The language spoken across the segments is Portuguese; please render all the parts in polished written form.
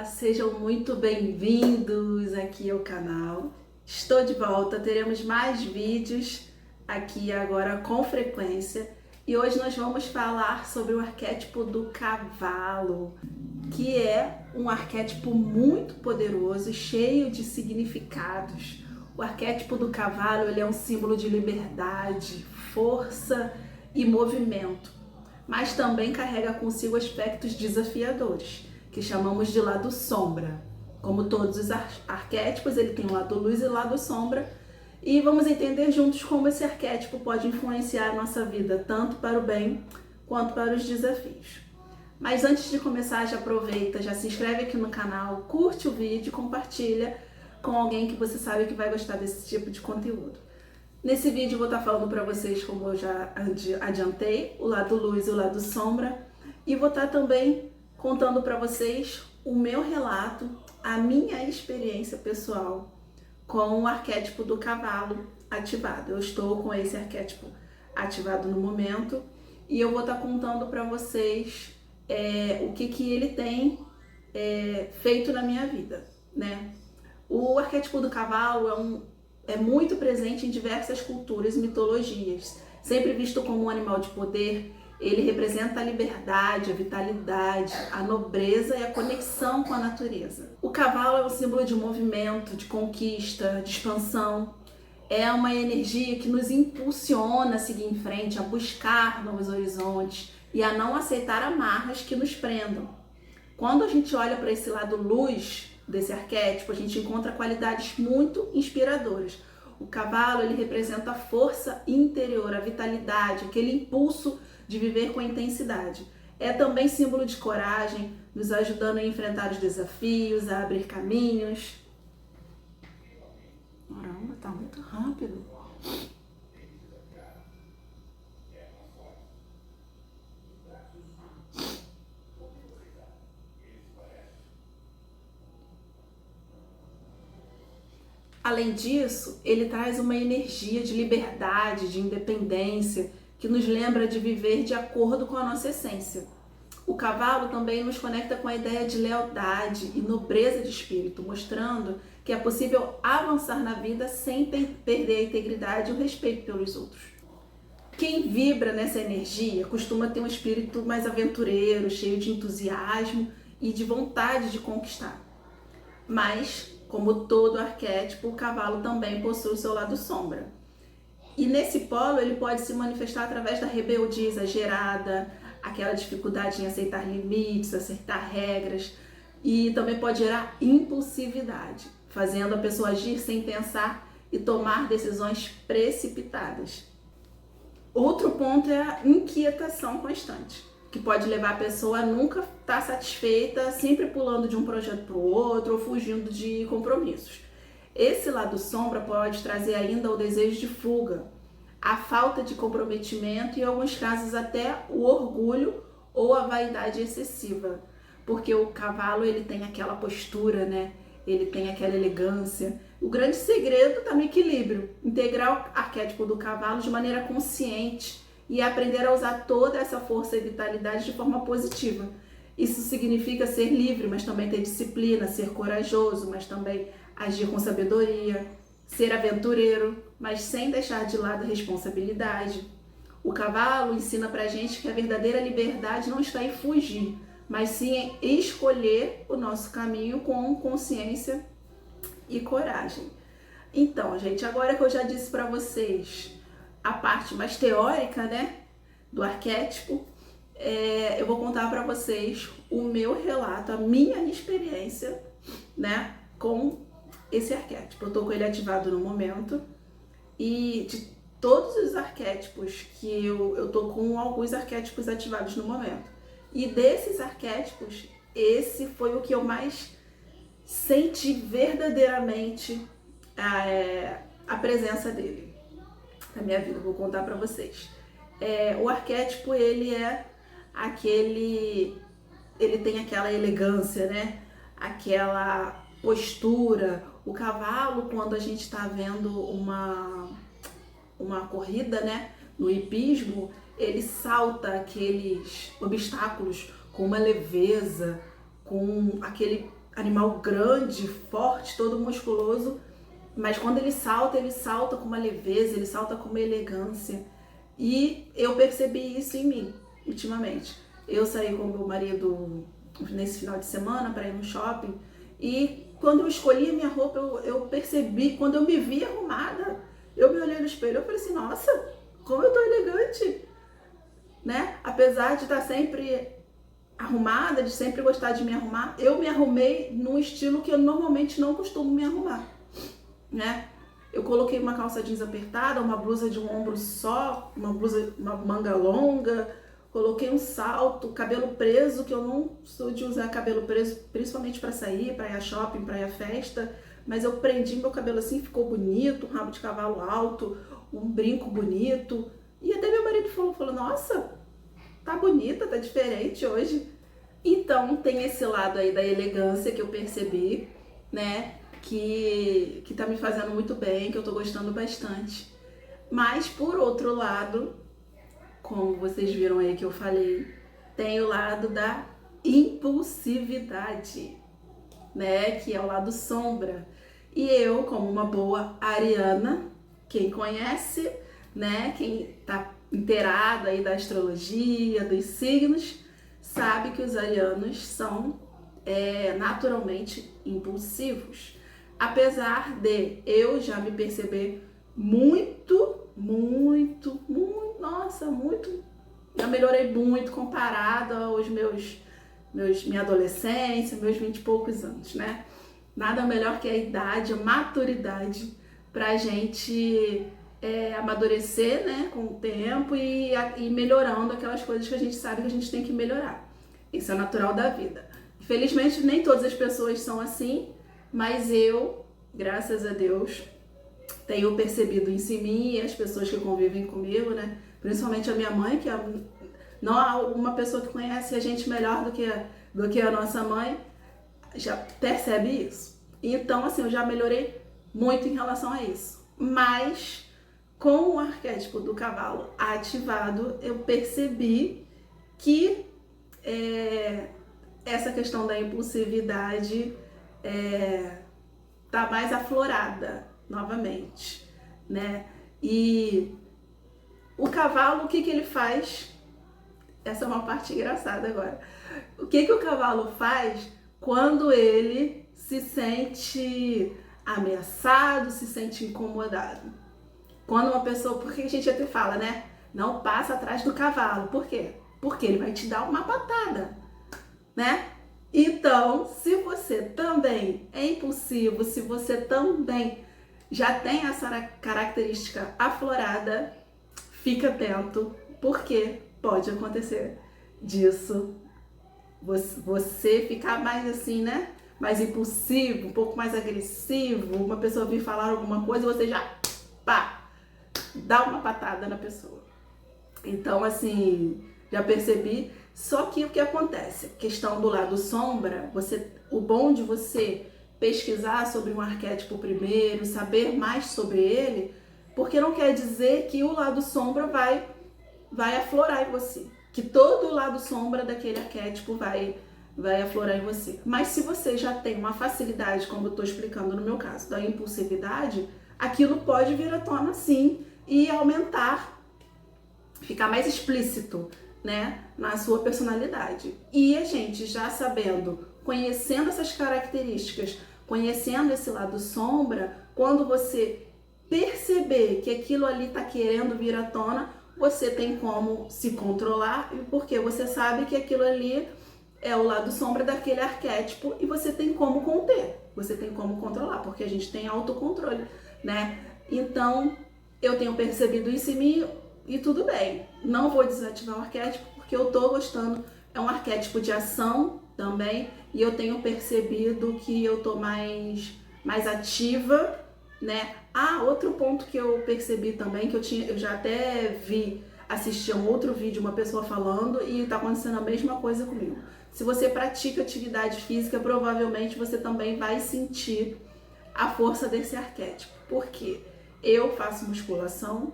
sejam muito bem-vindos aqui ao canal. Estou de volta, teremos mais vídeos aqui agora com frequência. E hoje nós vamos falar sobre o arquétipo do cavalo, que é um arquétipo muito poderoso e cheio de significados. O arquétipo do cavalo, ele é um símbolo de liberdade, força e movimento, mas também carrega consigo aspectos desafiadores, que chamamos de lado sombra. Como todos os arquétipos, ele tem um lado luz e lado sombra, e vamos entender juntos como esse arquétipo pode influenciar a nossa vida, tanto para o bem quanto para os desafios. Mas antes de começar, já aproveita, já se inscreve aqui no canal, curte o vídeo, compartilha com alguém que você sabe que vai gostar desse tipo de conteúdo. Nesse vídeo eu vou estar falando para vocês, como eu já adiantei, o lado luz e o lado sombra, e vou estar também contando para vocês o meu relato, a minha experiência pessoal com o arquétipo do cavalo ativado. Eu estou com esse arquétipo ativado no momento e eu vou estar contando para vocês o que ele tem feito na minha vida, né? O arquétipo do cavalo é muito presente em diversas culturas e mitologias. Sempre visto como um animal de poder, ele representa a liberdade, a vitalidade, a nobreza e a conexão com a natureza. O cavalo é um símbolo de movimento, de conquista, de expansão. É uma energia que nos impulsiona a seguir em frente, a buscar novos horizontes e a não aceitar amarras que nos prendam. Quando a gente olha para esse lado luz desse arquétipo, a gente encontra qualidades muito inspiradoras. O cavalo, ele representa a força interior, a vitalidade, aquele impulso de viver com intensidade. É também símbolo de coragem, nos ajudando a enfrentar os desafios, a abrir caminhos. Caramba, tá muito rápido. Além disso, ele traz uma energia de liberdade, de independência, que nos lembra de viver de acordo com a nossa essência. O cavalo também nos conecta com a ideia de lealdade e nobreza de espírito, mostrando que é possível avançar na vida sem perder a integridade e o respeito pelos outros. Quem vibra nessa energia costuma ter um espírito mais aventureiro, cheio de entusiasmo e de vontade de conquistar. Mas, como todo arquétipo, o cavalo também possui o seu lado sombra. E nesse polo ele pode se manifestar através da rebeldia exagerada, aquela dificuldade em aceitar limites, acertar regras, e também pode gerar impulsividade, fazendo a pessoa agir sem pensar e tomar decisões precipitadas. Outro ponto é a inquietação constante, que pode levar a pessoa a nunca estar satisfeita, sempre pulando de um projeto para o outro ou fugindo de compromissos. Esse lado sombra pode trazer ainda o desejo de fuga, a falta de comprometimento e, em alguns casos, até o orgulho ou a vaidade excessiva, porque o cavalo ele tem aquela postura, né? Ele tem aquela elegância. O grande segredo está no equilíbrio, integrar o arquétipo do cavalo de maneira consciente e aprender a usar toda essa força e vitalidade de forma positiva. Isso significa ser livre, mas também ter disciplina, ser corajoso, mas também agir com sabedoria, ser aventureiro, mas sem deixar de lado a responsabilidade. O cavalo ensina pra gente que a verdadeira liberdade não está em fugir, mas sim em escolher o nosso caminho com consciência e coragem. Então, gente, agora que eu já disse para vocês a parte mais teórica, né, do arquétipo, eu vou contar para vocês o meu relato, a minha experiência, né, com esse arquétipo. Eu tô com ele ativado no momento e de todos os arquétipos que eu tô com alguns arquétipos ativados no momento. E desses arquétipos, esse foi o que eu mais senti verdadeiramente a presença dele na minha vida. Eu vou contar para vocês. O arquétipo, ele é ele tem aquela elegância, né? Aquela postura. O cavalo, quando a gente está vendo uma corrida, né, no hipismo, ele salta aqueles obstáculos com uma leveza, com animal grande, forte, todo musculoso, mas quando ele salta com uma leveza, ele salta com uma elegância. E eu percebi isso em mim, ultimamente. Eu saí com meu marido nesse final de semana para ir no shopping e quando eu escolhi a minha roupa, eu percebi, quando eu me vi arrumada, eu me olhei no espelho, eu falei assim, nossa, como eu tô elegante, né? Apesar de estar sempre arrumada, de sempre gostar de me arrumar, eu me arrumei num estilo que eu normalmente não costumo me arrumar, né? Eu coloquei uma calça jeans apertada, uma blusa de um ombro só, uma manga longa, coloquei um salto, cabelo preso, que eu não sou de usar cabelo preso, principalmente para sair, para ir a shopping, para ir a festa, mas eu prendi meu cabelo assim, ficou bonito, um rabo de cavalo alto, um brinco bonito, e até meu marido falou, nossa, tá bonita, tá diferente hoje. Então tem esse lado aí da elegância que eu percebi, né, que tá me fazendo muito bem, que eu tô gostando bastante. Mas por outro lado, como vocês viram aí que eu falei, tem o lado da impulsividade, né, que é o lado sombra. E eu, como uma boa ariana, quem conhece, né, quem tá inteirado aí da astrologia, dos signos, sabe que os arianos são naturalmente impulsivos. Apesar de eu já me perceber muito, eu melhorei muito comparado aos minha adolescência, meus 20 e poucos anos, né? Nada melhor que a idade, a maturidade pra gente amadurecer, né, com o tempo e melhorando aquelas coisas que a gente sabe que a gente tem que melhorar. Isso é natural da vida. Infelizmente, nem todas as pessoas são assim, mas eu, graças a Deus, tenho percebido isso em mim e as pessoas que convivem comigo, né? Principalmente a minha mãe, que não há uma pessoa que conhece a gente melhor do que a nossa mãe, já percebe isso. Então, assim, eu já melhorei muito em relação a isso. Mas, com o arquétipo do cavalo ativado, eu percebi que essa questão da impulsividade tá mais aflorada novamente, né? E o cavalo, o que ele faz? Essa é uma parte engraçada agora. O que o cavalo faz quando ele se sente ameaçado, se sente incomodado? Quando uma pessoa, porque a gente até fala, né? Não passa atrás do cavalo. Por quê? Porque ele vai te dar uma patada, né? Então, se você também é impulsivo, se você também já tem essa característica aflorada, fica atento, porque pode acontecer disso. Você ficar mais assim, né? Mais impulsivo, um pouco mais agressivo, uma pessoa vir falar alguma coisa, você já, pá, dá uma patada na pessoa. Então, assim, já percebi. Só que o que acontece? Questão do lado sombra, o bom de você pesquisar sobre um arquétipo primeiro, saber mais sobre ele, porque não quer dizer que o lado sombra vai aflorar em você, que todo o lado sombra daquele arquétipo vai aflorar em você. Mas se você já tem uma facilidade, como eu estou explicando no meu caso, da impulsividade, aquilo pode vir à tona sim e aumentar, ficar mais explícito, né, na sua personalidade. E a gente já sabendo, conhecendo essas características, conhecendo esse lado sombra, quando você perceber que aquilo ali está querendo vir à tona, você tem como se controlar, porque você sabe que aquilo ali é o lado sombra daquele arquétipo e você tem como conter, você tem como controlar, porque a gente tem autocontrole, né? Então, eu tenho percebido isso em mim e tudo bem. Não vou desativar o arquétipo porque eu tô gostando, é um arquétipo de ação também, e eu tenho percebido que eu tô mais ativa, né? Outro ponto que eu percebi também, que eu já até assisti a um outro vídeo, uma pessoa falando, e tá acontecendo a mesma coisa comigo. Se você pratica atividade física, provavelmente você também vai sentir a força desse arquétipo. Por quê? Eu faço musculação,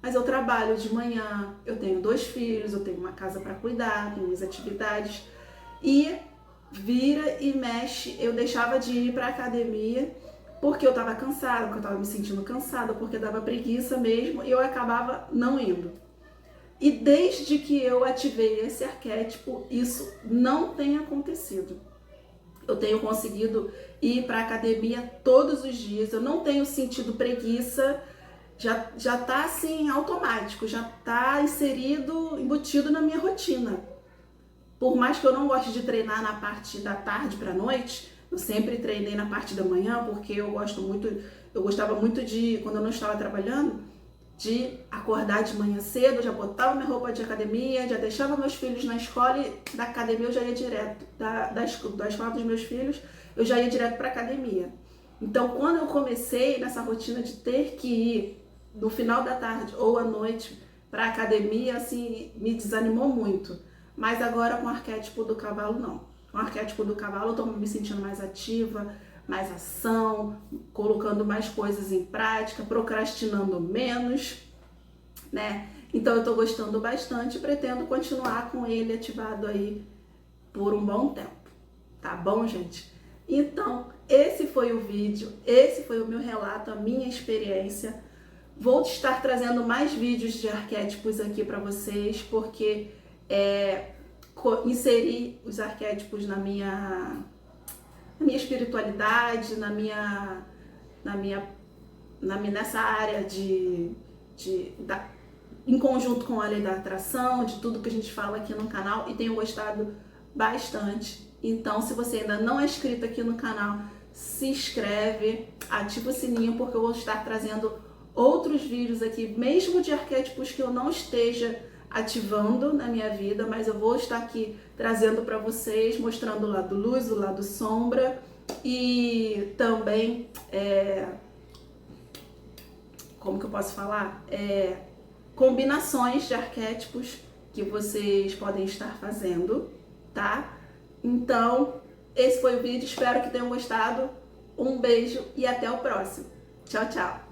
mas eu trabalho de manhã, eu tenho 2 filhos, eu tenho uma casa para cuidar, tenho minhas atividades, e vira e mexe, eu deixava de ir para academia porque eu estava cansada, porque eu estava me sentindo cansada, porque dava preguiça mesmo, e eu acabava não indo. E desde que eu ativei esse arquétipo, isso não tem acontecido. Eu tenho conseguido ir para academia todos os dias, eu não tenho sentido preguiça, já tá assim automático, já tá inserido, embutido na minha rotina. Por mais que eu não goste de treinar na parte da tarde para noite, eu sempre treinei na parte da manhã, porque eu gostava muito de, quando eu não estava trabalhando, de acordar de manhã cedo, já botava minha roupa de academia, já deixava meus filhos na escola e da academia eu já ia direto, da escola dos meus filhos, eu já ia direto para academia. Então, quando eu comecei nessa rotina de ter que ir no final da tarde ou à noite para academia, assim, me desanimou muito. Mas agora com o arquétipo do cavalo, não. Com o arquétipo do cavalo, eu tô me sentindo mais ativa, mais ação, colocando mais coisas em prática, procrastinando menos, né? Então eu tô gostando bastante e pretendo continuar com ele ativado aí por um bom tempo. Tá bom, gente? Então, esse foi o vídeo, esse foi o meu relato, a minha experiência. Vou estar trazendo mais vídeos de arquétipos aqui para vocês, porque inserir os arquétipos na minha espiritualidade, nessa área em conjunto com a lei da atração, de tudo que a gente fala aqui no canal, e tenho gostado bastante. Então, se você ainda não é inscrito aqui no canal, se inscreve, ativa o sininho, porque eu vou estar trazendo outros vídeos aqui, mesmo de arquétipos que eu não esteja ativando na minha vida, mas eu vou estar aqui trazendo para vocês, mostrando o lado luz, o lado sombra, e também, como que eu posso falar? Combinações de arquétipos que vocês podem estar fazendo, tá? Então, esse foi o vídeo, espero que tenham gostado. Um beijo e até o próximo. Tchau, tchau!